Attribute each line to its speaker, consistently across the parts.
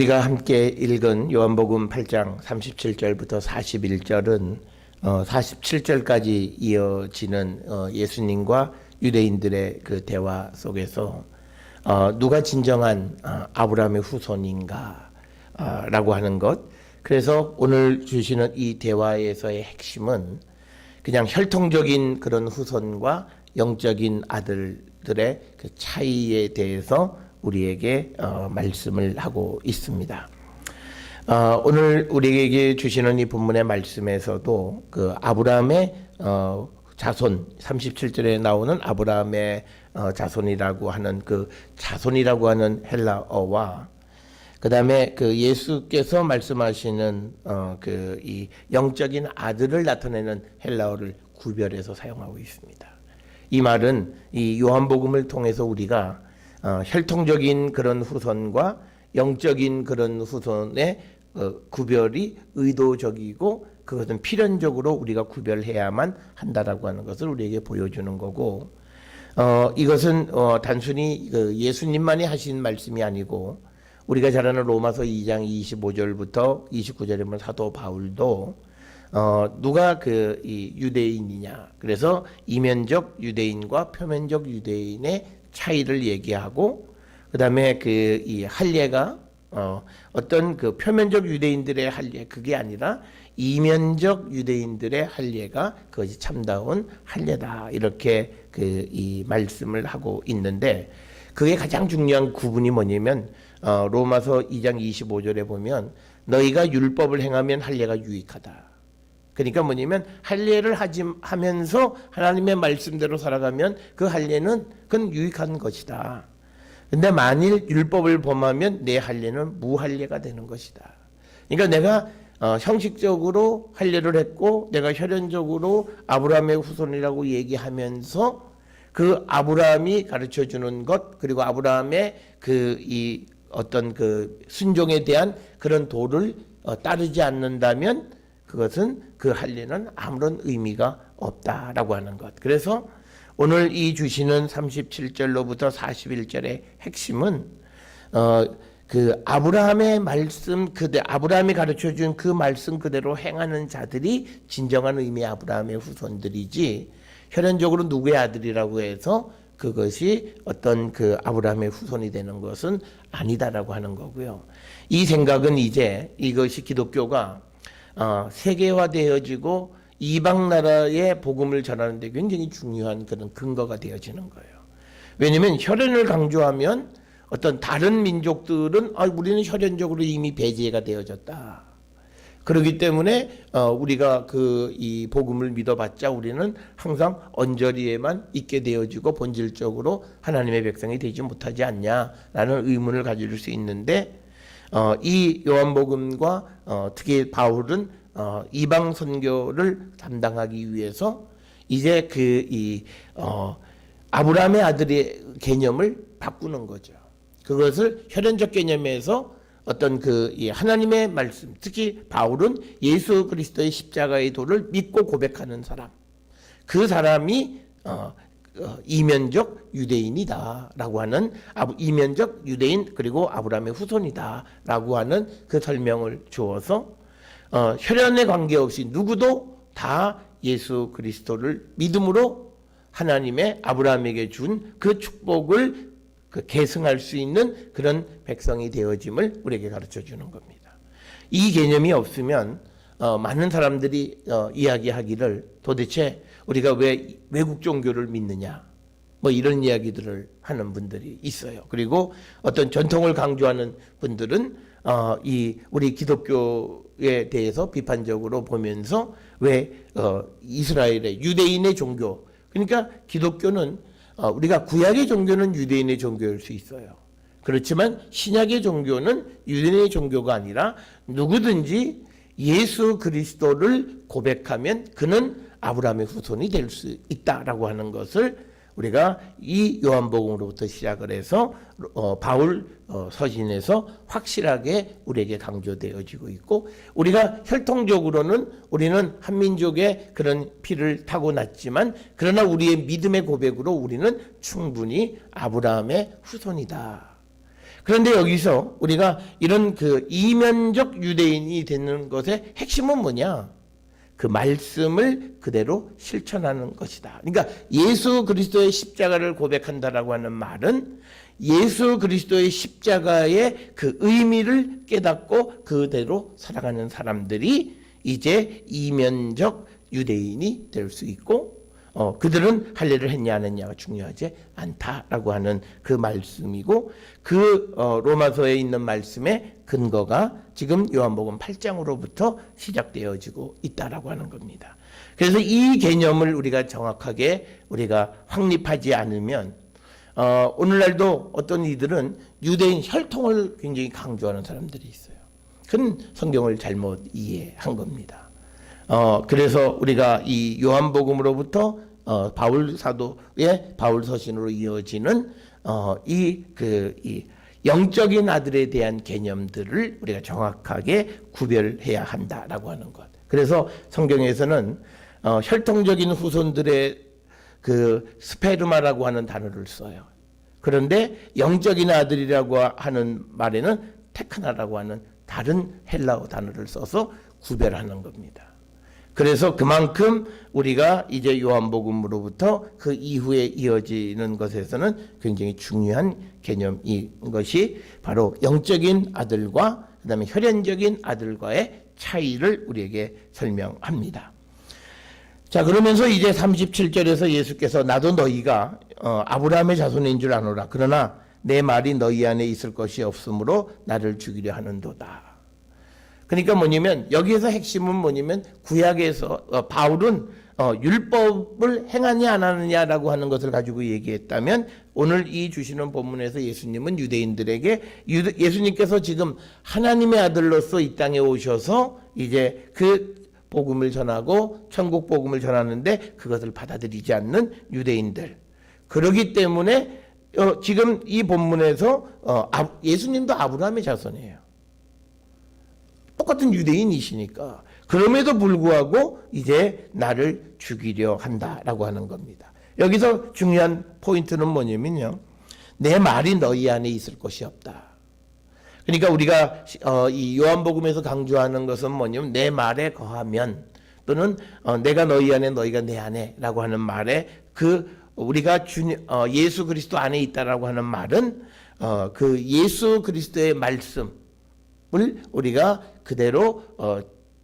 Speaker 1: 우리가 함께 읽은 요한복음 8장 37절부터 41절은 47절까지 이어지는 예수님과 유대인들의 그 대화 속에서 누가 진정한 아브라함의 후손인가 라고 하는 것. 그래서 오늘 주시는 이 대화에서의 핵심은 그냥 혈통적인 그런 후손과 영적인 아들들의 그 차이에 대해서 우리에게 말씀을 하고 있습니다. 오늘 우리에게 주시는 이 본문의 말씀에서도 그 아브라함의 자손 37절에 나오는 아브라함의 자손이라고 하는 그 자손이라고 하는 헬라어와 그 다음에 그 예수께서 말씀하시는 그 이 영적인 아들을 나타내는 헬라어를 구별해서 사용하고 있습니다. 이 말은 이 요한복음을 통해서 우리가 혈통적인 그런 후손과 영적인 그런 후손의 구별이 의도적이고 그것은 필연적으로 우리가 구별해야만 한다라고 하는 것을 우리에게 보여주는 거고, 이것은 단순히 그 예수님만이 하신 말씀이 아니고 우리가 잘 아는 로마서 2장 25절부터 29절에 보면 사도 바울도 누가 그 이 유대인이냐, 그래서 이면적 유대인과 표면적 유대인의 차이를 얘기하고, 그 다음에 그 이 할례가 어떤 그 표면적 유대인들의 할례, 그게 아니라 이면적 유대인들의 할례가 그것이 참다운 할례다, 이렇게 그 이 말씀을 하고 있는데, 그게 가장 중요한 구분이 뭐냐면 로마서 2장 25절에 보면 너희가 율법을 행하면 할례가 유익하다. 그러니까 뭐냐면 할례를 하면서 하나님의 말씀대로 살아가면 그 할례는 그건 유익한 것이다. 근데 만일 율법을 범하면 내 할례는 무할례가 되는 것이다. 그러니까 내가 형식적으로 할례를 했고 내가 혈연적으로 아브라함의 후손이라고 얘기하면서 그 아브라함이 가르쳐 주는 것, 그리고 아브라함의 그 이 어떤 그 순종에 대한 그런 도를 따르지 않는다면 그것은 그 할례는 아무런 의미가 없다라고 하는 것. 그래서 오늘 이 주시는 37절로부터 41절의 핵심은 그 아브라함의 말씀 아브라함이 가르쳐 준 그 말씀 그대로 행하는 자들이 진정한 의미의 아브라함의 후손들이지, 혈연적으로 누구의 아들이라고 해서 그것이 어떤 그 아브라함의 후손이 되는 것은 아니다라고 하는 거고요. 이 생각은 이제 이것이 기독교가 세계화되어지고 이방 나라의 복음을 전하는 데 굉장히 중요한 그런 근거가 되어지는 거예요. 왜냐하면 혈연을 강조하면 어떤 다른 민족들은 우리는 혈연적으로 이미 배제가 되어졌다. 그렇기 때문에 우리가 그 이 복음을 믿어봤자 우리는 항상 언저리에만 있게 되어지고 본질적으로 하나님의 백성이 되지 못하지 않냐라는 의문을 가질 수 있는데, 이 요한복음과 특히 바울은 이방 선교를 담당하기 위해서 이제 그 이 아브라함의 아들의 개념을 바꾸는 거죠. 그것을 혈연적 개념에서 어떤 그 하나님의 말씀, 특히 바울은 예수 그리스도의 십자가의 도를 믿고 고백하는 사람, 그 사람이 이면적 유대인이다라고 하는, 이면적 유대인 그리고 아브라함의 후손이다라고 하는 그 설명을 주어서 혈연에 관계없이 누구도 다 예수 그리스도를 믿음으로 하나님의 아브라함에게 준 그 축복을 계승할 수 있는 그런 백성이 되어짐을 우리에게 가르쳐 주는 겁니다. 이 개념이 없으면 많은 사람들이 이야기하기를 도대체 우리가 왜 외국 종교를 믿느냐, 뭐 이런 이야기들을 하는 분들이 있어요. 그리고 어떤 전통을 강조하는 분들은 이 우리 기독교에 대해서 비판적으로 보면서 왜 이스라엘의 유대인의 종교, 그러니까 기독교는 우리가 구약의 종교는 유대인의 종교일 수 있어요. 그렇지만 신약의 종교는 유대인의 종교가 아니라 누구든지 예수 그리스도를 고백하면 그는 아브라함의 후손이 될 수 있다라고 하는 것을 우리가 이 요한복음으로부터 시작을 해서 바울 서신에서 확실하게 우리에게 강조되어지고 있고, 우리가 혈통적으로는 우리는 한민족의 그런 피를 타고났지만 그러나 우리의 믿음의 고백으로 우리는 충분히 아브라함의 후손이다. 그런데 여기서 우리가 이런 그 이면적 유대인이 되는 것의 핵심은 뭐냐? 그 말씀을 그대로 실천하는 것이다. 그러니까 예수 그리스도의 십자가를 고백한다라고 하는 말은 예수 그리스도의 십자가의 그 의미를 깨닫고 그대로 살아가는 사람들이 이제 이면적 유대인이 될 수 있고, 그들은 할례를 했냐 안 했냐가 중요하지 않다라고 하는 그 말씀이고, 그 로마서에 있는 말씀의 근거가 지금 요한복음 8장으로부터 시작되어지고 있다라고 하는 겁니다. 그래서 이 개념을 우리가 정확하게 우리가 확립하지 않으면 오늘날도 어떤 이들은 유대인 혈통을 굉장히 강조하는 사람들이 있어요. 그건 성경을 잘못 이해한 겁니다. 그래서 우리가 이 요한복음으로부터 바울 사도의 바울 서신으로 이어지는 이 영적인 아들에 대한 개념들을 우리가 정확하게 구별해야 한다라고 하는 것. 그래서 성경에서는 혈통적인 후손들의 그 스페르마라고 하는 단어를 써요. 그런데 영적인 아들이라고 하는 말에는 테크나라고 하는 다른 헬라어 단어를 써서 구별하는 겁니다. 그래서 그만큼 우리가 이제 요한복음으로부터 그 이후에 이어지는 것에서는 굉장히 중요한 개념인 것이 바로 영적인 아들과 그다음에 혈연적인 아들과의 차이를 우리에게 설명합니다. 자, 그러면서 이제 37절에서 예수께서 나도 너희가 아브라함의 자손인 줄 아노라. 그러나 내 말이 너희 안에 있을 것이 없으므로 나를 죽이려 하는도다. 그러니까 뭐냐면 여기에서 핵심은 뭐냐면 구약에서 바울은 율법을 행하냐 안 하느냐라고 하는 것을 가지고 얘기했다면 오늘 이 주시는 본문에서 예수님은 유대인들에게 예수님께서 지금 하나님의 아들로서 이 땅에 오셔서 이제 그 복음을 전하고 천국 복음을 전하는데 그것을 받아들이지 않는 유대인들, 그러기 때문에 지금 이 본문에서 예수님도 아브라함의 자손이에요. 똑같은 유대인이시니까 그럼에도 불구하고 이제 나를 죽이려 한다라고 하는 겁니다. 여기서 중요한 포인트는 뭐냐면요, 내 말이 너희 안에 있을 것이 없다. 그러니까 우리가 이 요한복음에서 강조하는 것은 뭐냐면 내 말에 거하면, 또는 내가 너희 안에 너희가 내 안에라고 하는 말에 우리가 예수 그리스도 안에 있다라고 하는 말은 그 예수 그리스도의 말씀을 우리가 그대로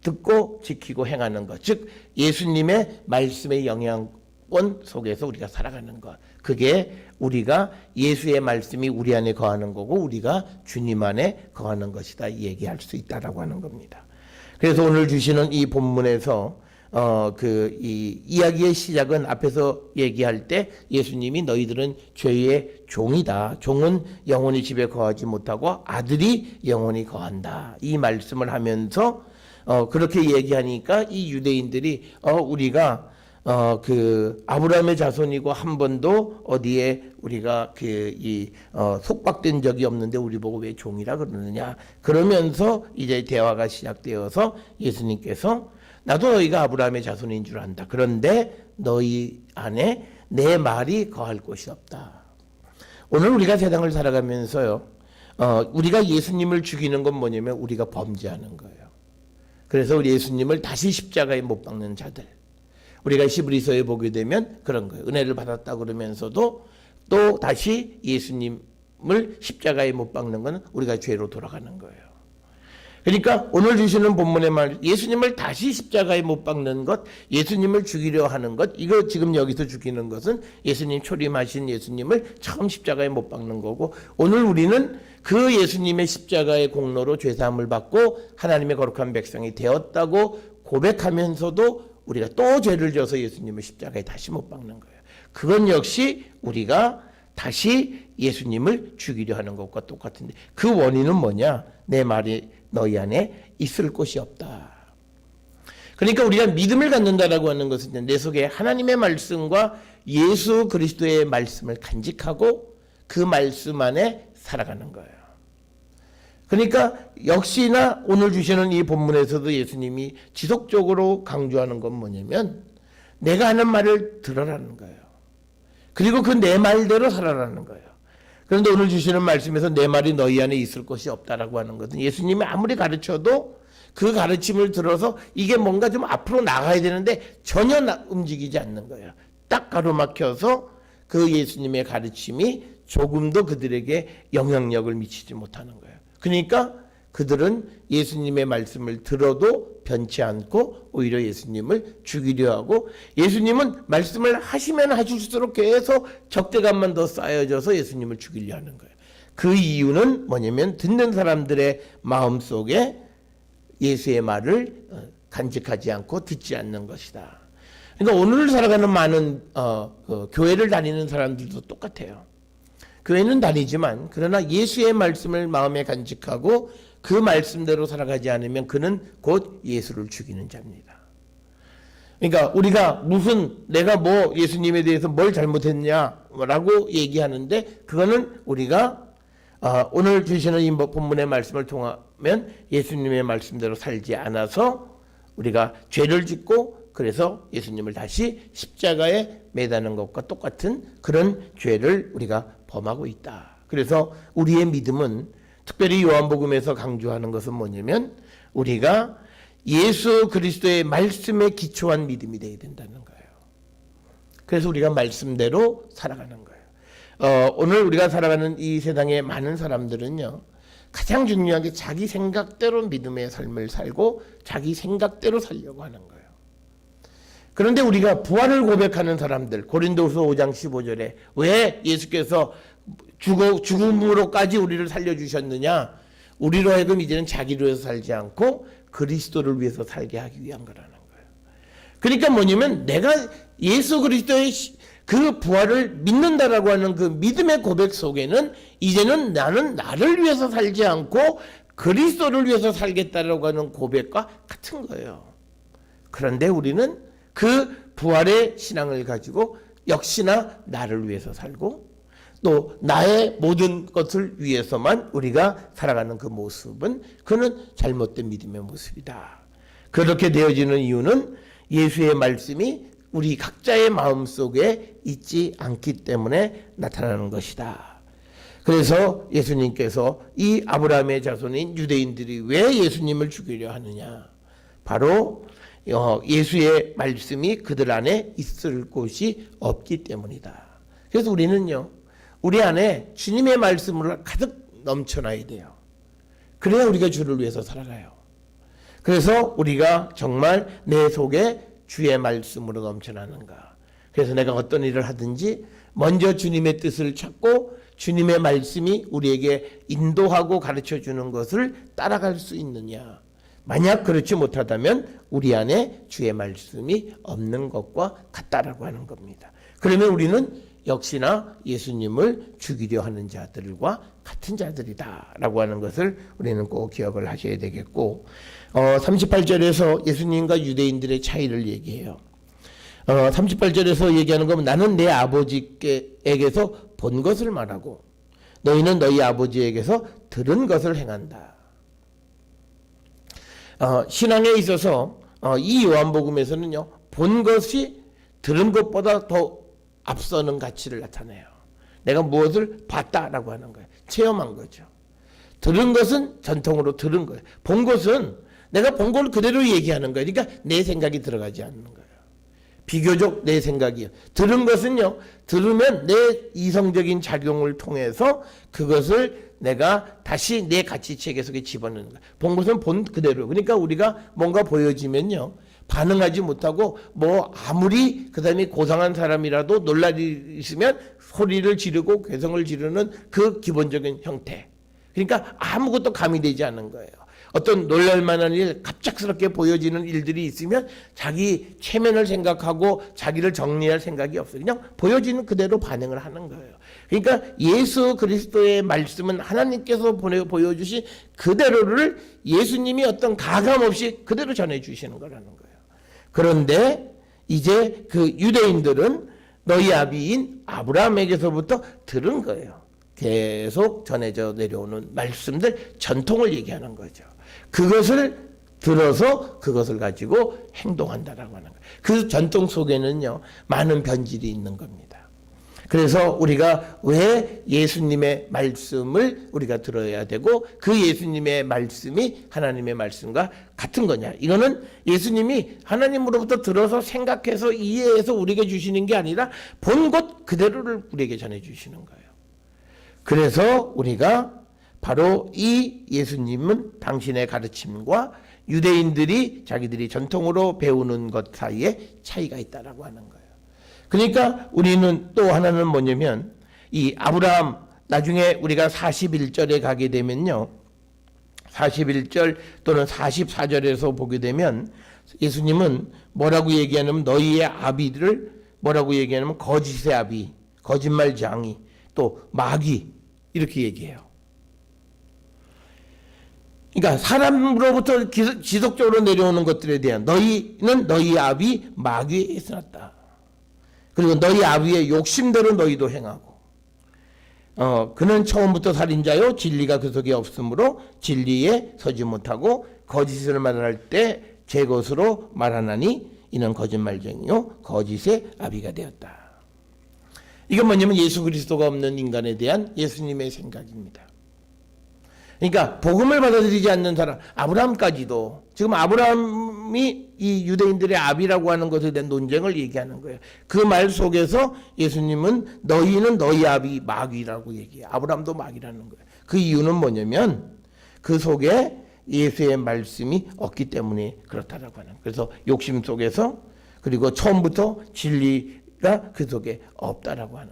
Speaker 1: 듣고 지키고 행하는 것, 즉 예수님의 말씀의 영향권 속에서 우리가 살아가는 것, 그게 우리가 예수의 말씀이 우리 안에 거하는 거고 우리가 주님 안에 거하는 것이다 얘기할 수 있다라고 하는 겁니다. 그래서 오늘 주시는 이 본문에서 이 이야기의 시작은 앞에서 얘기할 때 예수님이 너희들은 죄의 종이다. 종은 영원히 집에 거하지 못하고 아들이 영원히 거한다. 이 말씀을 하면서 그렇게 얘기하니까 이 유대인들이 우리가 그 아브라함의 자손이고 한 번도 어디에 우리가 속박된 적이 없는데 우리 보고 왜 종이라 그러느냐, 그러면서 이제 대화가 시작되어서 예수님께서 나도 너희가 아브라함의 자손인 줄 안다. 그런데 너희 안에 내 말이 거할 곳이 없다. 오늘 우리가 세상을 살아가면서요, 우리가 예수님을 죽이는 건 뭐냐면 우리가 범죄하는 거예요. 그래서 우리 예수님을 다시 십자가에 못 박는 자들, 우리가 히브리서에 보게 되면 그런 거예요. 은혜를 받았다 그러면서도 또 다시 예수님을 십자가에 못 박는 건 우리가 죄로 돌아가는 거예요. 그러니까 오늘 주시는 본문의 말, 예수님을 다시 십자가에 못 박는 것, 예수님을 죽이려 하는 것, 이거 지금 여기서 죽이는 것은 예수님 초림하신 예수님을 처음 십자가에 못 박는 거고, 오늘 우리는 그 예수님의 십자가의 공로로 죄사함을 받고 하나님의 거룩한 백성이 되었다고 고백하면서도 우리가 또 죄를 져서 예수님을 십자가에 다시 못 박는 거예요. 그건 역시 우리가 다시 예수님을 죽이려 하는 것과 똑같은데, 그 원인은 뭐냐? 내 말이 너희 안에 있을 곳이 없다. 그러니까 우리가 믿음을 갖는다라고 하는 것은 내 속에 하나님의 말씀과 예수 그리스도의 말씀을 간직하고 그 말씀 안에 살아가는 거예요. 그러니까 역시나 오늘 주시는 이 본문에서도 예수님이 지속적으로 강조하는 건 뭐냐면 내가 하는 말을 들으라는 거예요. 그리고 그 내 말대로 살아라는 거예요. 그런데 오늘 주시는 말씀에서 내 말이 너희 안에 있을 것이 없다라고 하는 것은 예수님이 아무리 가르쳐도 그 가르침을 들어서 이게 뭔가 좀 앞으로 나가야 되는데 전혀 움직이지 않는 거예요. 딱 가로막혀서 그 예수님의 가르침이 조금도 그들에게 영향력을 미치지 못하는 거예요. 그러니까 그들은 예수님의 말씀을 들어도 변치 않고 오히려 예수님을 죽이려 하고, 예수님은 말씀을 하시면 하실수록 계속 적대감만 더 쌓여져서 예수님을 죽이려 하는 거예요. 그 이유는 뭐냐면 듣는 사람들의 마음속에 예수의 말을 간직하지 않고 듣지 않는 것이다. 그러니까 오늘 살아가는 많은 교회를 다니는 사람들도 똑같아요. 교회는 다니지만 그러나 예수의 말씀을 마음에 간직하고 그 말씀대로 살아가지 않으면 그는 곧 예수를 죽이는 자입니다. 그러니까 우리가 내가 뭐 예수님에 대해서 뭘 잘못했냐라고 얘기하는데, 그거는 우리가 오늘 주시는 이 본문의 말씀을 통하면 예수님의 말씀대로 살지 않아서 우리가 죄를 짓고 그래서 예수님을 다시 십자가에 매다는 것과 똑같은 그런 죄를 우리가 범하고 있다. 그래서 우리의 믿음은, 특별히 요한복음에서 강조하는 것은 뭐냐면 우리가 예수 그리스도의 말씀에 기초한 믿음이 되어야 된다는 거예요. 그래서 우리가 말씀대로 살아가는 거예요. 오늘 우리가 살아가는 이 세상의 많은 사람들은요, 가장 중요한 게 자기 생각대로 믿음의 삶을 살고 자기 생각대로 살려고 하는 거예요. 그런데 우리가 부활을 고백하는 사람들, 고린도후서 5장 15절에 왜 예수께서 죽음으로까지 우리를 살려주셨느냐, 우리로 하여금 이제는 자기를 위해서 살지 않고 그리스도를 위해서 살게 하기 위한 거라는 거예요. 그러니까 뭐냐면 내가 예수 그리스도의 그 부활을 믿는다라고 하는 그 믿음의 고백 속에는 이제는 나는 나를 위해서 살지 않고 그리스도를 위해서 살겠다라고 하는 고백과 같은 거예요. 그런데 우리는 그 부활의 신앙을 가지고 역시나 나를 위해서 살고 또 나의 모든 것을 위해서만 우리가 살아가는 그 모습은, 그는 잘못된 믿음의 모습이다. 그렇게 되어지는 이유는 예수의 말씀이 우리 각자의 마음속에 있지 않기 때문에 나타나는 것이다. 그래서 예수님께서 이 아브라함의 자손인 유대인들이 왜 예수님을 죽이려 하느냐, 바로 예수의 말씀이 그들 안에 있을 곳이 없기 때문이다. 그래서 우리는요, 우리 안에 주님의 말씀으로 가득 넘쳐나야 돼요. 그래야 우리가 주를 위해서 살아가요. 그래서 우리가 정말 내 속에 주의 말씀으로 넘쳐나는가. 그래서 내가 어떤 일을 하든지 먼저 주님의 뜻을 찾고 주님의 말씀이 우리에게 인도하고 가르쳐주는 것을 따라갈 수 있느냐. 만약 그렇지 못하다면 우리 안에 주의 말씀이 없는 것과 같다라고 하는 겁니다. 그러면 우리는 역시나 예수님을 죽이려 하는 자들과 같은 자들이다라고 하는 것을 우리는 꼭 기억을 하셔야 되겠고, 38절에서 예수님과 유대인들의 차이를 얘기해요. 38절에서 얘기하는 건 나는 내 아버지에게서 본 것을 말하고 너희는 너희 아버지에게서 들은 것을 행한다. 신앙에 있어서 이 요한복음에서는요, 본 것이 들은 것보다 더 앞서는 가치를 나타내요. 내가 무엇을 봤다라고 하는 거예요. 체험한 거죠. 들은 것은 전통으로 들은 거예요. 본 것은 내가 본 걸 그대로 얘기하는 거예요. 그러니까 내 생각이 들어가지 않는 거예요. 비교적 내 생각이요. 들은 것은요, 들으면 내 이성적인 작용을 통해서 그것을 내가 다시 내 가치체계 속에 집어넣는 거예요. 본 것은 본 그대로. 그러니까 우리가 뭔가 보여지면요, 반응하지 못하고 아무리 그 사람이 고상한 사람이라도 논란이 있으면 소리를 지르고 괴성을 지르는 그 기본적인 형태. 그러니까 아무것도 가미되지 않는 거예요. 어떤 놀랄만한 일, 갑작스럽게 보여지는 일들이 있으면 자기 체면을 생각하고 자기를 정리할 생각이 없어요. 그냥 보여지는 그대로 반응을 하는 거예요. 그러니까 예수 그리스도의 말씀은 하나님께서 보여주신 그대로를 예수님이 어떤 가감 없이 그대로 전해주시는 거라는 거예요. 그런데 이제 그 유대인들은 너희 아비인 아브라함에게서부터 들은 거예요. 계속 전해져 내려오는 말씀들, 전통을 얘기하는 거죠. 그것을 들어서 그것을 가지고 행동한다라고 하는 거예요. 그 전통 속에는요, 많은 변질이 있는 겁니다. 그래서 우리가 왜 예수님의 말씀을 우리가 들어야 되고 그 예수님의 말씀이 하나님의 말씀과 같은 거냐. 이거는 예수님이 하나님으로부터 들어서 생각해서 이해해서 우리에게 주시는 게 아니라 본 것 그대로를 우리에게 전해 주시는 거예요. 그래서 우리가 바로 이 예수님은 당신의 가르침과 유대인들이 자기들이 전통으로 배우는 것 사이에 차이가 있다라고 하는 거예요. 그러니까 우리는 또 하나는 뭐냐면 이 아브라함 나중에 우리가 41절에 가게 되면요. 41절 또는 44절에서 보게 되면 예수님은 뭐라고 얘기하냐면 너희의 아비를 뭐라고 얘기하냐면 거짓의 아비, 거짓말장이, 또 마귀 이렇게 얘기해요. 그러니까 사람으로부터 지속적으로 내려오는 것들에 대한 너희는 너희 아비 마귀에 애쓰났다. 그리고 너희 아비의 욕심대로 너희도 행하고 그는 처음부터 살인자요 진리가 그 속에 없으므로 진리에 서지 못하고 거짓을 말할 때 제 것으로 말하나니 이는 거짓말쟁이요 거짓의 아비가 되었다. 이건 뭐냐면 예수 그리스도가 없는 인간에 대한 예수님의 생각입니다. 그러니까 복음을 받아들이지 않는 사람, 아브라함까지도 지금 아브라함이 이 유대인들의 아비라고 하는 것에 대한 논쟁을 얘기하는 거예요. 그 말 속에서 예수님은 너희는 너희 아비 마귀라고 얘기해요. 아브라함도 마귀라는 거예요. 그 이유는 뭐냐면 그 속에 예수의 말씀이 없기 때문에 그렇다라고 하는 거예요. 그래서 욕심 속에서 그리고 처음부터 진리가 그 속에 없다라고 하는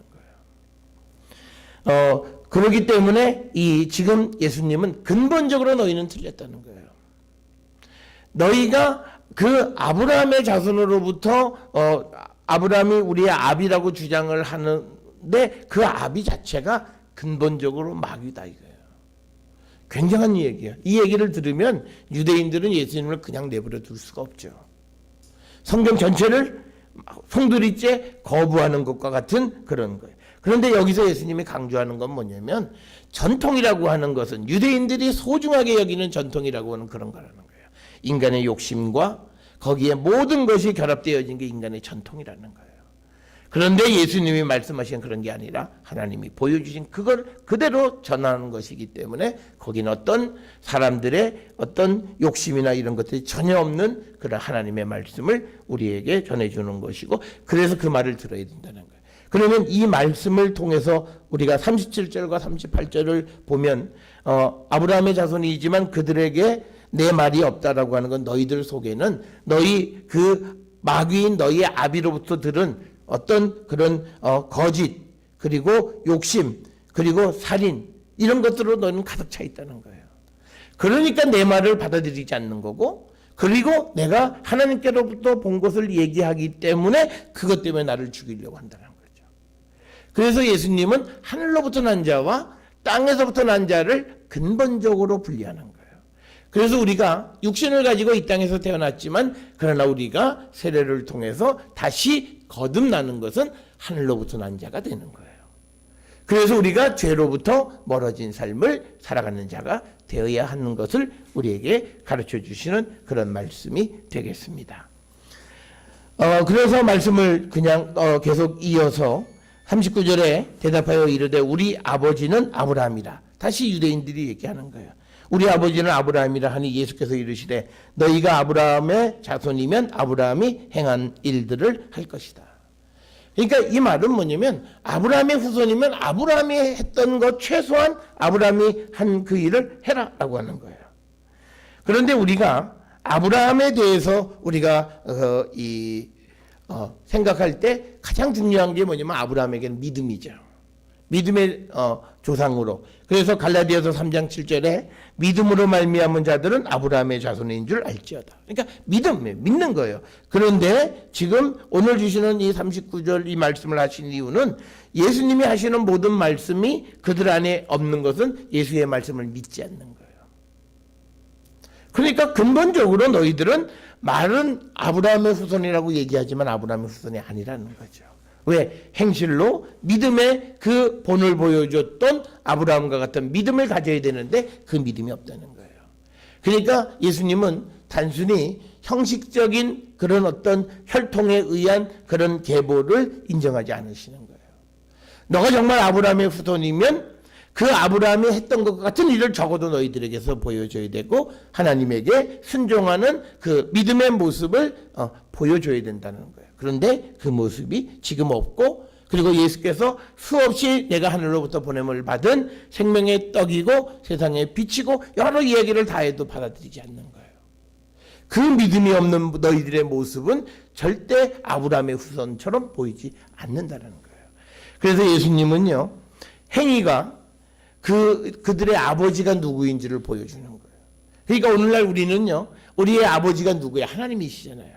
Speaker 1: 거예요. 그렇기 때문에 이 지금 예수님은 근본적으로 너희는 틀렸다는 거예요. 너희가 그 아브라함의 자손으로부터 아브라함이 우리의 아비라고 주장을 하는데 그 아비 자체가 근본적으로 마귀다 이거예요. 굉장한 얘기예요. 이 얘기를 들으면 유대인들은 예수님을 그냥 내버려 둘 수가 없죠. 성경 전체를 송두리째 거부하는 것과 같은 그런 거예요. 그런데 여기서 예수님이 강조하는 건 뭐냐면 전통이라고 하는 것은 유대인들이 소중하게 여기는 전통이라고 하는 그런 거라는 거예요. 인간의 욕심과 거기에 모든 것이 결합되어진 게 인간의 전통이라는 거예요. 그런데 예수님이 말씀하신 그런 게 아니라 하나님이 보여주신 그걸 그대로 전하는 것이기 때문에 거기는 어떤 사람들의 어떤 욕심이나 이런 것들이 전혀 없는 그런 하나님의 말씀을 우리에게 전해주는 것이고 그래서 그 말을 들어야 된다는 거예요. 그러면 이 말씀을 통해서 우리가 37절과 38절을 보면 아브라함의 자손이지만 그들에게 내 말이 없다라고 하는 건 너희들 속에는 너희 그 마귀인 너희의 아비로부터 들은 어떤 그런 거짓 그리고 욕심 그리고 살인 이런 것들로 너는 가득 차 있다는 거예요. 그러니까 내 말을 받아들이지 않는 거고 그리고 내가 하나님께로부터 본 것을 얘기하기 때문에 그것 때문에 나를 죽이려고 한다는 거죠. 그래서 예수님은 하늘로부터 난 자와 땅에서부터 난 자를 근본적으로 분리하는 거예요. 그래서 우리가 육신을 가지고 이 땅에서 태어났지만 그러나 우리가 세례를 통해서 다시 거듭나는 것은 하늘로부터 난 자가 되는 거예요. 그래서 우리가 죄로부터 멀어진 삶을 살아가는 자가 되어야 하는 것을 우리에게 가르쳐 주시는 그런 말씀이 되겠습니다. 그래서 말씀을 그냥 계속 이어서 39절에 대답하여 이르되 우리 아버지는 아브라함이라. 다시 유대인들이 얘기하는 거예요. 우리 아버지는 아브라함이라 하니 예수께서 이르시되 너희가 아브라함의 자손이면 아브라함이 행한 일들을 할 것이다. 그러니까 이 말은 뭐냐면 아브라함의 후손이면 아브라함이 했던 것 최소한 아브라함이 한 그 일을 해라라고 하는 거예요. 그런데 우리가 아브라함에 대해서 우리가 생각할 때 가장 중요한 게 뭐냐면 아브라함에게는 믿음이죠. 믿음의 조상으로. 그래서 갈라디아서 3장 7절에 믿음으로 말미암은 자들은 아브라함의 자손인 줄 알지어다. 그러니까 믿는 거예요. 그런데 지금 오늘 주시는 이 39절 이 말씀을 하신 이유는 예수님이 하시는 모든 말씀이 그들 안에 없는 것은 예수의 말씀을 믿지 않는 거예요. 그러니까 근본적으로 너희들은 말은 아브라함의 후손이라고 얘기하지만 아브라함의 후손이 아니라는 거죠. 왜? 행실로 믿음의 그 본을 보여줬던 아브라함과 같은 믿음을 가져야 되는데 그 믿음이 없다는 거예요. 그러니까 예수님은 단순히 형식적인 그런 어떤 혈통에 의한 그런 계보를 인정하지 않으시는 거예요. 너가 정말 아브라함의 후손이면 그 아브라함이 했던 것 같은 일을 적어도 너희들에게서 보여줘야 되고 하나님에게 순종하는 그 믿음의 모습을 보여줘야 된다는 거예요. 그런데 그 모습이 지금 없고, 그리고 예수께서 수없이 내가 하늘로부터 보냄을 받은 생명의 떡이고 세상의 빛이고 여러 이야기를 다 해도 받아들이지 않는 거예요. 그 믿음이 없는 너희들의 모습은 절대 아브라함의 후손처럼 보이지 않는다는 거예요. 그래서 예수님은요, 행위가 그들의 아버지가 누구인지를 보여주는 거예요. 그러니까 오늘날 우리는요, 우리의 아버지가 누구야? 하나님이시잖아요.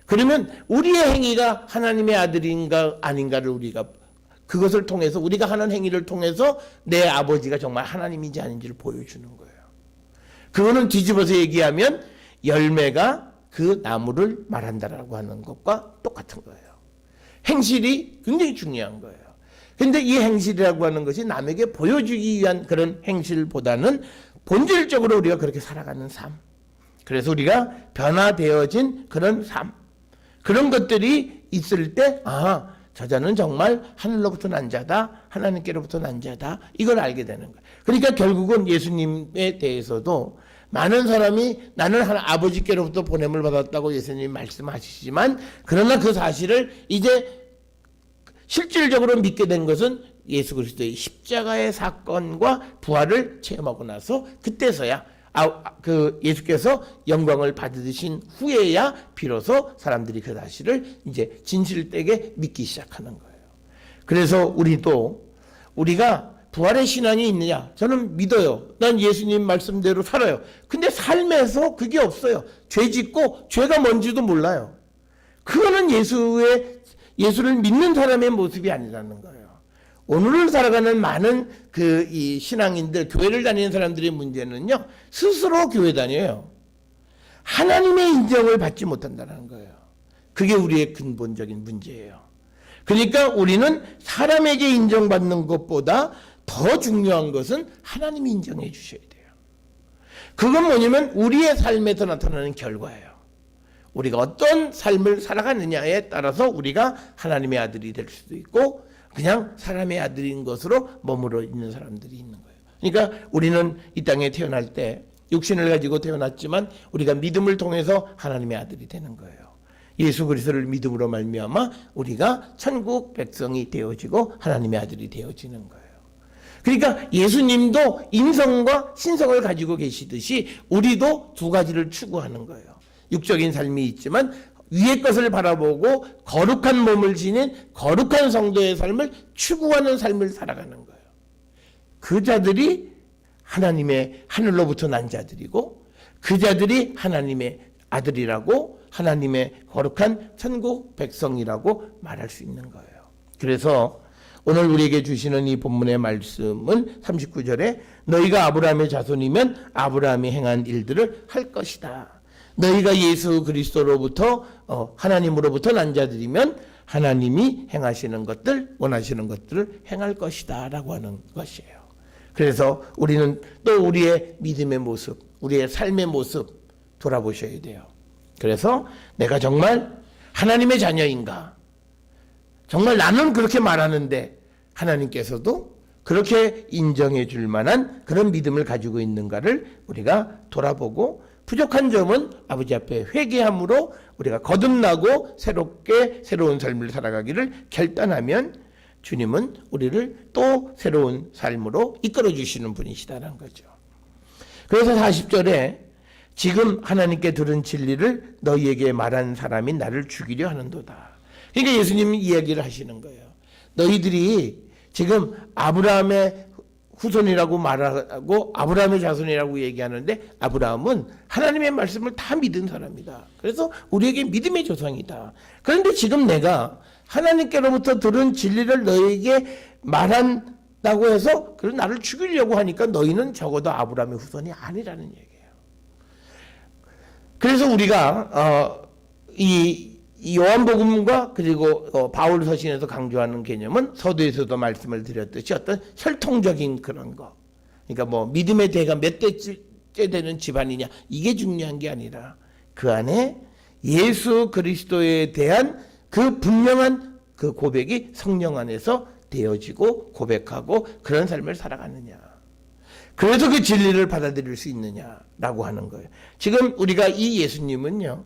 Speaker 1: 그러면 우리의 행위가 하나님의 아들인가 아닌가를 우리가 그것을 통해서, 우리가 하는 행위를 통해서 내 아버지가 정말 하나님인지 아닌지를 보여주는 거예요. 그거는 뒤집어서 얘기하면 열매가 그 나무를 말한다라고 하는 것과 똑같은 거예요. 행실이 굉장히 중요한 거예요. 근데 이 행실이라고 하는 것이 남에게 보여주기 위한 그런 행실보다는 본질적으로 우리가 그렇게 살아가는 삶, 그래서 우리가 변화되어진 그런 삶, 그런 것들이 있을 때 저자는 정말 하늘로부터 난 자다, 하나님께로부터 난 자다, 이걸 알게 되는 거예요. 그러니까 결국은 예수님에 대해서도 많은 사람이 나는 아버지께로부터 보냄을 받았다고 예수님 말씀하시지만, 그러나 그 사실을 이제 실질적으로 믿게 된 것은 예수 그리스도의 십자가의 사건과 부활을 체험하고 나서, 그때서야 그 예수께서 영광을 받으신 후에야 비로소 사람들이 그 사실을 이제 진실되게 믿기 시작하는 거예요. 그래서 우리가 부활의 신앙이 있느냐? 저는 믿어요. 난 예수님 말씀대로 살아요. 근데 삶에서 그게 없어요. 죄 짓고 죄가 뭔지도 몰라요. 그거는 예수를 믿는 사람의 모습이 아니라는 거예요. 오늘을 살아가는 많은 이 신앙인들, 교회를 다니는 사람들의 문제는요, 스스로 교회 다녀요. 하나님의 인정을 받지 못한다는 거예요. 그게 우리의 근본적인 문제예요. 그러니까 우리는 사람에게 인정받는 것보다 더 중요한 것은 하나님이 인정해 주셔야 돼요. 그건 뭐냐면 우리의 삶에서 나타나는 결과예요. 우리가 어떤 삶을 살아가느냐에 따라서 우리가 하나님의 아들이 될 수도 있고 그냥 사람의 아들인 것으로 머물러 있는 사람들이 있는 거예요. 그러니까 우리는 이 땅에 태어날 때 육신을 가지고 태어났지만 우리가 믿음을 통해서 하나님의 아들이 되는 거예요. 예수 그리스도를 믿음으로 말미암아 우리가 천국 백성이 되어지고 하나님의 아들이 되어지는 거예요. 그러니까 예수님도 인성과 신성을 가지고 계시듯이 우리도 두 가지를 추구하는 거예요. 육적인 삶이 있지만 위의 것을 바라보고 거룩한 몸을 지닌 거룩한 성도의 삶을 추구하는 삶을 살아가는 거예요. 그 자들이 하나님의 하늘로부터 난 자들이고 그 자들이 하나님의 아들이라고, 하나님의 거룩한 천국 백성이라고 말할 수 있는 거예요. 그래서 오늘 우리에게 주시는 이 본문의 말씀은 39절에 너희가 아브라함의 자손이면 아브라함이 행한 일들을 할 것이다. 너희가 예수 그리스도로부터 하나님으로부터 난 자들이면 하나님이 행하시는 것들, 원하시는 것들을 행할 것이다 라고 하는 것이에요. 그래서 우리는 또 우리의 믿음의 모습, 우리의 삶의 모습 돌아보셔야 돼요. 그래서 내가 정말 하나님의 자녀인가? 정말 나는 그렇게 말하는데 하나님께서도 그렇게 인정해 줄 만한 그런 믿음을 가지고 있는가를 우리가 돌아보고, 부족한 점은 아버지 앞에 회개함으로 우리가 거듭나고 새롭게 새로운 삶을 살아가기를 결단하면 주님은 우리를 또 새로운 삶으로 이끌어 주시는 분이시다는 거죠. 그래서 40절에 지금 하나님께 들은 진리를 너희에게 말한 사람이 나를 죽이려 하는도다. 그러니까 예수님이 이야기를 하시는 거예요. 너희들이 지금 아브라함의 후손이라고 말하고 아브라함의 자손이라고 얘기하는데 아브라함은 하나님의 말씀을 다 믿은 사람이다. 그래서 우리에게 믿음의 조상이다. 그런데 지금 내가 하나님께로부터 들은 진리를 너희에게 말한다고 해서 그래서 나를 죽이려고 하니까 너희는 적어도 아브라함의 후손이 아니라는 얘기예요. 그래서 우리가 이 요한복음과 그리고 바울 서신에서 강조하는 개념은 서두에서도 말씀을 드렸듯이 어떤 혈통적인 그런 거, 그러니까 뭐 믿음의 대가 몇 대째 되는 집안이냐 이게 중요한 게 아니라 그 안에 예수 그리스도에 대한 그 분명한 그 고백이 성령 안에서 되어지고 고백하고 그런 삶을 살아가느냐. 그래서 그 진리를 받아들일 수 있느냐라고 하는 거예요. 지금 우리가 이 예수님은요,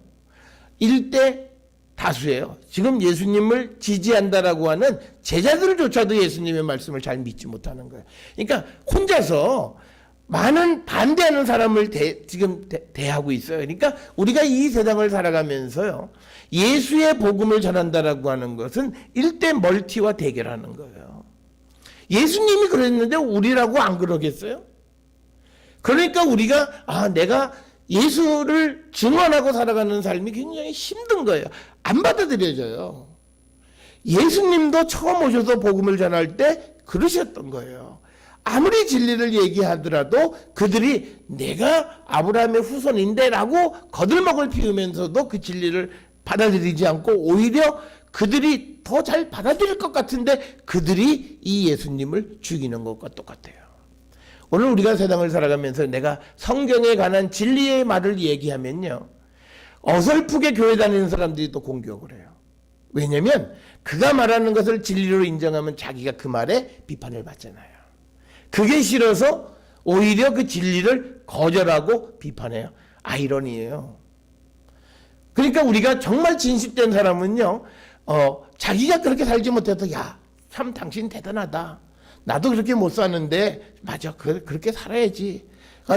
Speaker 1: 일대 다수예요. 지금 예수님을 지지한다라고 하는 제자들조차도 예수님의 말씀을 잘 믿지 못하는 거예요. 그러니까 혼자서 많은 반대하는 사람을 지금 대하고 있어요. 그러니까 우리가 이 세상을 살아가면서요, 예수의 복음을 전한다라고 하는 것은 일대 멀티와 대결하는 거예요. 예수님이 그랬는데 우리라고 안 그러겠어요? 그러니까 우리가 내가 예수를 증언하고 살아가는 삶이 굉장히 힘든 거예요. 안 받아들여져요. 예수님도 처음 오셔서 복음을 전할 때 그러셨던 거예요. 아무리 진리를 얘기하더라도 그들이 내가 아브라함의 후손인데 라고 거들먹을 피우면서도 그 진리를 받아들이지 않고 오히려 그들이 더 잘 받아들일 것 같은데 그들이 이 예수님을 죽이는 것과 똑같아요. 오늘 우리가 세상을 살아가면서 내가 성경에 관한 진리의 말을 얘기하면요, 어설프게 교회 다니는 사람들이 또 공격을 해요. 왜냐하면 그가 말하는 것을 진리로 인정하면 자기가 그 말에 비판을 받잖아요. 그게 싫어서 오히려 그 진리를 거절하고 비판해요. 아이러니예요. 그러니까 우리가 정말 진실된 사람은요, 자기가 그렇게 살지 못해도 참 당신 대단하다. 나도 그렇게 못 사는데 맞아, 그렇게 살아야지.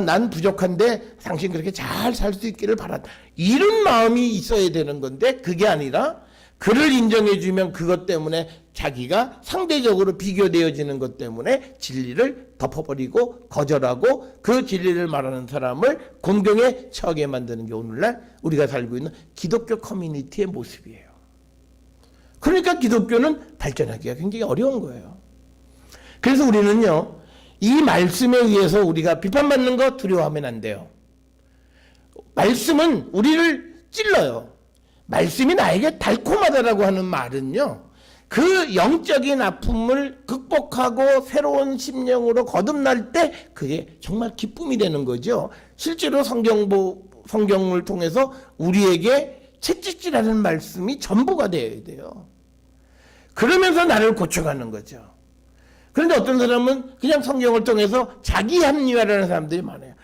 Speaker 1: 난 부족한데 당신 그렇게 잘 살 수 있기를 바란다. 이런 마음이 있어야 되는 건데 그게 아니라 그를 인정해주면 그것 때문에 자기가 상대적으로 비교되어지는 것 때문에 진리를 덮어버리고 거절하고 그 진리를 말하는 사람을 공경에 처하게 만드는 게 오늘날 우리가 살고 있는 기독교 커뮤니티의 모습이에요. 그러니까 기독교는 발전하기가 굉장히 어려운 거예요. 그래서 우리는요, 이 말씀에 의해서 우리가 비판받는 거 두려워하면 안 돼요. 말씀은 우리를 찔러요. 말씀이 나에게 달콤하다라고 하는 말은요, 그 영적인 아픔을 극복하고 새로운 심령으로 거듭날 때 그게 정말 기쁨이 되는 거죠. 실제로 성경을 통해서 우리에게 채찍질하는 말씀이 전부가 되어야 돼요. 그러면서 나를 고쳐가는 거죠. 그런데 어떤 사람은 그냥 성경을 통해서 자기 합리화라는 사람들이 많아요.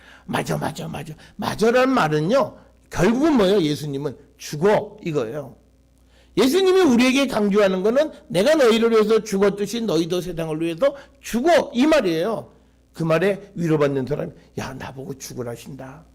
Speaker 1: 맞아라는 말은요, 결국은 뭐예요? 예수님은 죽어, 이거예요. 예수님이 우리에게 강조하는 거는 내가 너희를 위해서 죽었듯이 너희도 세상을 위해서 죽어, 이 말이에요. 그 말에 위로받는 사람이 나보고 죽으라신다.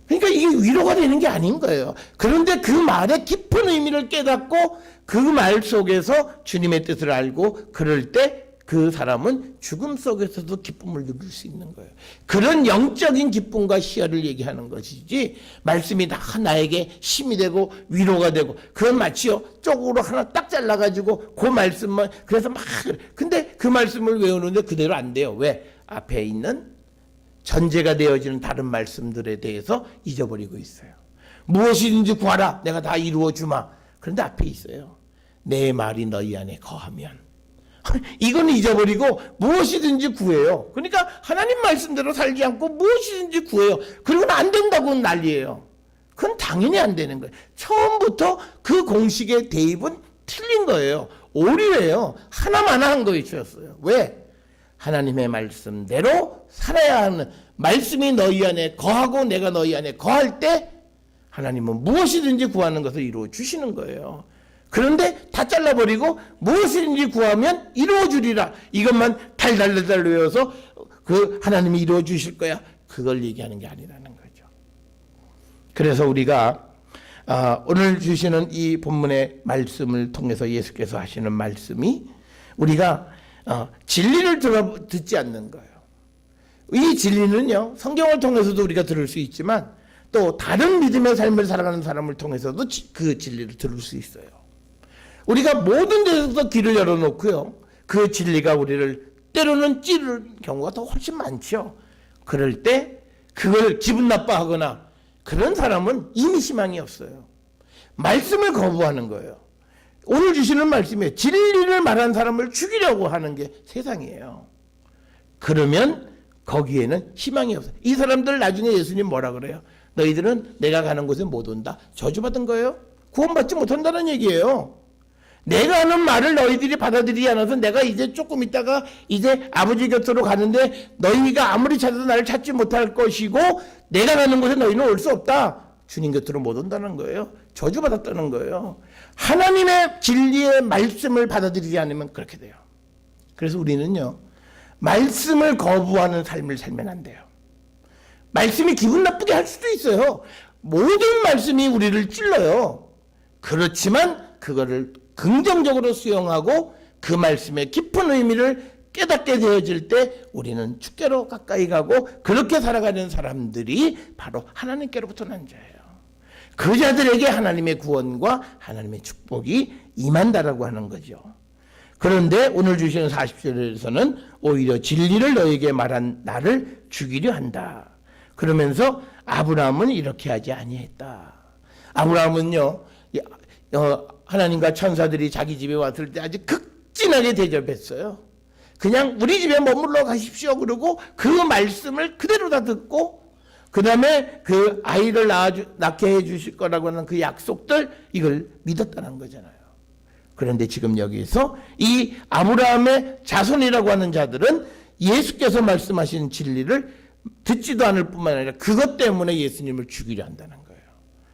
Speaker 1: 그러니까 이게 위로가 되는 게 아닌 거예요. 그런데 그 말의 깊은 의미를 깨닫고 그 말 속에서 주님의 뜻을 알고 그럴 때 그 사람은 죽음 속에서도 기쁨을 누릴 수 있는 거예요. 그런 영적인 기쁨과 희열을 얘기하는 것이지, 말씀이 나에게 힘이 되고 위로가 되고, 그건 마치요 쪽으로 하나 딱 잘라가지고 그 말씀만, 그래서 근데 그 말씀을 외우는데 그대로 안 돼요. 왜? 앞에 있는 전제가 되어지는 다른 말씀들에 대해서 잊어버리고 있어요. 무엇이든지 구하라, 내가 다 이루어 주마. 그런데 앞에 있어요. 내 말이 너희 안에 거하면. 이건 잊어버리고 무엇이든지 구해요. 그러니까 하나님 말씀대로 살지 않고 무엇이든지 구해요. 그리고는 안 된다고는 난리예요. 그건 당연히 안 되는 거예요. 처음부터 그 공식의 대입은 틀린 거예요. 오류예요. 하나만 한 거였어요. 왜? 하나님의 말씀대로 살아야 하는, 말씀이 너희 안에 거하고 내가 너희 안에 거할 때 하나님은 무엇이든지 구하는 것을 이루어 주시는 거예요. 그런데 다 잘라버리고 무엇이든지 구하면 이루어 주리라, 이것만 달달달달 외워서 그 하나님이 이루어 주실 거야, 그걸 얘기하는 게 아니라는 거죠. 그래서 우리가 오늘 주시는 이 본문의 말씀을 통해서 예수께서 하시는 말씀이 우리가 진리를 듣지 않는 거예요. 이 진리는요, 성경을 통해서도 우리가 들을 수 있지만 또 다른 믿음의 삶을 살아가는 사람을 통해서도 그 진리를 들을 수 있어요. 우리가 모든 데서 길을 열어놓고요, 그 진리가 우리를 때로는 찌르는 경우가 더 훨씬 많죠. 그럴 때 그걸 기분 나빠하거나 그런 사람은 이미 희망이 없어요. 말씀을 거부하는 거예요. 오늘 주시는 말씀에 진리를 말한 사람을 죽이려고 하는 게 세상이에요. 그러면 거기에는 희망이 없어요. 이 사람들 나중에 예수님 뭐라 그래요? 너희들은 내가 가는 곳에 못 온다. 저주받은 거예요. 구원받지 못한다는 얘기예요. 내가 하는 말을 너희들이 받아들이지 않아서 내가 이제 조금 있다가 이제 아버지 곁으로 가는데 너희가 아무리 찾아도 나를 찾지 못할 것이고 내가 가는 곳에 너희는 올 수 없다. 주님 곁으로 못 온다는 거예요. 저주받았다는 거예요. 하나님의 진리의 말씀을 받아들이지 않으면 그렇게 돼요. 그래서 우리는요, 말씀을 거부하는 삶을 살면 안 돼요. 말씀이 기분 나쁘게 할 수도 있어요. 모든 말씀이 우리를 찔러요. 그렇지만 그거를 긍정적으로 수용하고 그 말씀의 깊은 의미를 깨닫게 되어질 때 우리는 주께로 가까이 가고 그렇게 살아가는 사람들이 바로 하나님께로부터 난 자예요. 그 자들에게 하나님의 구원과 하나님의 축복이 임한다라고 하는 거죠. 그런데 오늘 주시는 40절에서는 오히려 진리를 너에게 말한 나를 죽이려 한다. 그러면서 아브라함은 이렇게 하지 아니했다. 아브라함은요, 하나님과 천사들이 자기 집에 왔을 때 아주 극진하게 대접했어요. 그냥 우리 집에 머물러 가십시오. 그러고 그 말씀을 그대로 다 듣고 그 다음에 그 아이를 낳게 해주실 거라고 하는 그 약속들, 이걸 믿었다는 거잖아요. 그런데 지금 여기서 이 아브라함의 자손이라고 하는 자들은 예수께서 말씀하신 진리를 듣지도 않을 뿐만 아니라 그것 때문에 예수님을 죽이려 한다는 거예요.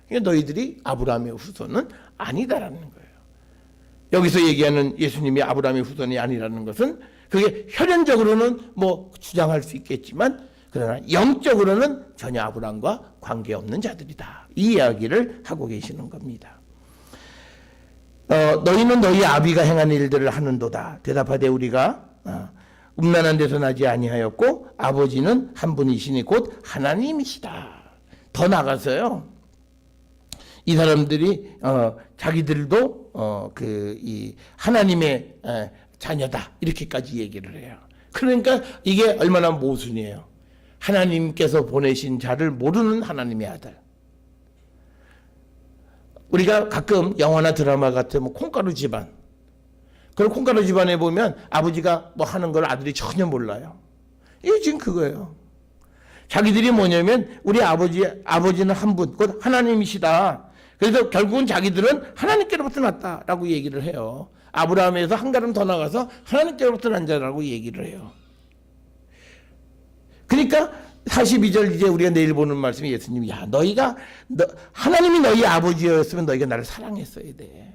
Speaker 1: 그러니까 너희들이 아브라함의 후손은 아니다라는 거예요. 여기서 얘기하는 예수님이 아브라함의 후손이 아니라는 것은 그게 혈연적으로는 뭐 주장할 수 있겠지만 그러나 영적으로는 전혀 아브라함과 관계없는 자들이다. 이 이야기를 하고 계시는 겁니다. 너희는 너희 아비가 행한 일들을 하는도다. 대답하되 우리가 음란한 데서 나지 아니하였고 아버지는 한 분이시니 곧 하나님이시다. 더 나가서요, 이 사람들이 자기들도 이 하나님의 자녀다 이렇게까지 얘기를 해요. 그러니까 이게 얼마나 모순이에요. 하나님께서 보내신 자를 모르는 하나님의 아들. 우리가 가끔 영화나 드라마 같은 뭐 콩가루 집안, 그런 콩가루 집안에 보면 아버지가 뭐 하는 걸 아들이 전혀 몰라요. 이게 지금 그거예요. 자기들이 뭐냐면 우리 아버지는 한 분, 곧 하나님이시다. 그래서 결국은 자기들은 하나님께로부터 났다라고 얘기를 해요. 아브라함에서 한 걸음 더 나가서 하나님께로부터 난 자라고 얘기를 해요. 그러니까 42절 이제 우리가 내일 보는 말씀이 예수님이 하나님이 너희 아버지였으면 너희가 나를 사랑했어야 돼.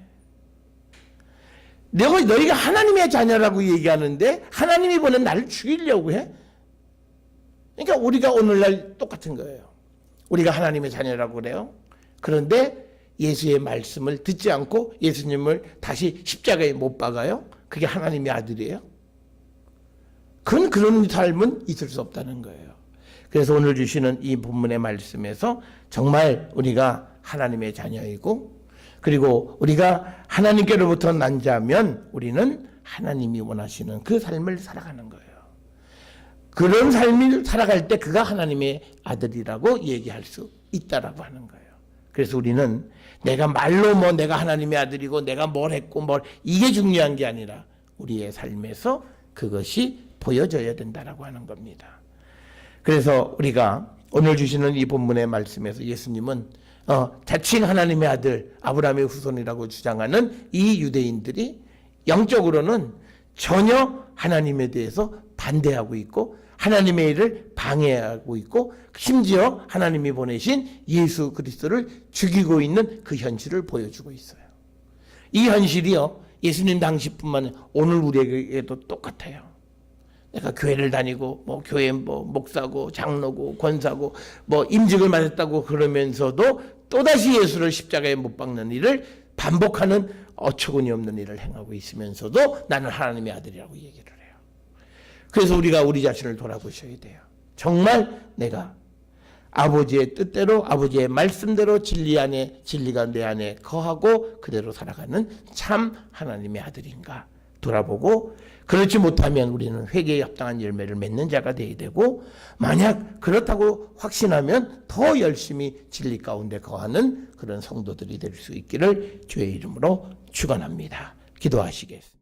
Speaker 1: 너희가 하나님의 자녀라고 얘기하는데 하나님이 보낸 나를 죽이려고 해? 그러니까 우리가 오늘날 똑같은 거예요. 우리가 하나님의 자녀라고 그래요. 그런데 예수의 말씀을 듣지 않고 예수님을 다시 십자가에 못 박아요? 그게 하나님의 아들이에요? 그런 삶은 있을 수 없다는 거예요. 그래서 오늘 주시는 이 본문의 말씀에서 정말 우리가 하나님의 자녀이고 그리고 우리가 하나님께로부터 난 자면 우리는 하나님이 원하시는 그 삶을 살아가는 거예요. 그런 삶을 살아갈 때 그가 하나님의 아들이라고 얘기할 수 있다라고 하는 거예요. 그래서 우리는 내가 말로 내가 하나님의 아들이고 내가 뭘 했고 이게 중요한 게 아니라 우리의 삶에서 그것이 보여져야 된다라고 하는 겁니다. 그래서 우리가 오늘 주시는 이 본문의 말씀에서 예수님은 자칭 하나님의 아들 아브라함의 후손이라고 주장하는 이 유대인들이 영적으로는 전혀 하나님에 대해서 반대하고 있고 하나님의 일을 방해하고 있고 심지어 하나님이 보내신 예수 그리스도를 죽이고 있는 그 현실을 보여주고 있어요. 이 현실이요, 예수님 당시뿐만 아니라 오늘 우리에게도 똑같아요. 내가 교회를 다니고 교회 목사고 장로고 권사고 임직을 맡았다고 그러면서도 또다시 예수를 십자가에 못 박는 일을 반복하는 어처구니 없는 일을 행하고 있으면서도 나는 하나님의 아들이라고 얘기를 해요. 그래서 우리가 우리 자신을 돌아보셔야 돼요. 정말 내가 아버지의 뜻대로 아버지의 말씀대로 진리가 내 안에 거하고 그대로 살아가는 참 하나님의 아들인가 돌아보고, 그렇지 못하면 우리는 회개에 합당한 열매를 맺는 자가 되어야 되고, 만약 그렇다고 확신하면 더 열심히 진리 가운데 거하는 그런 성도들이 될 수 있기를 주의 이름으로 축원합니다. 기도하시겠습니다.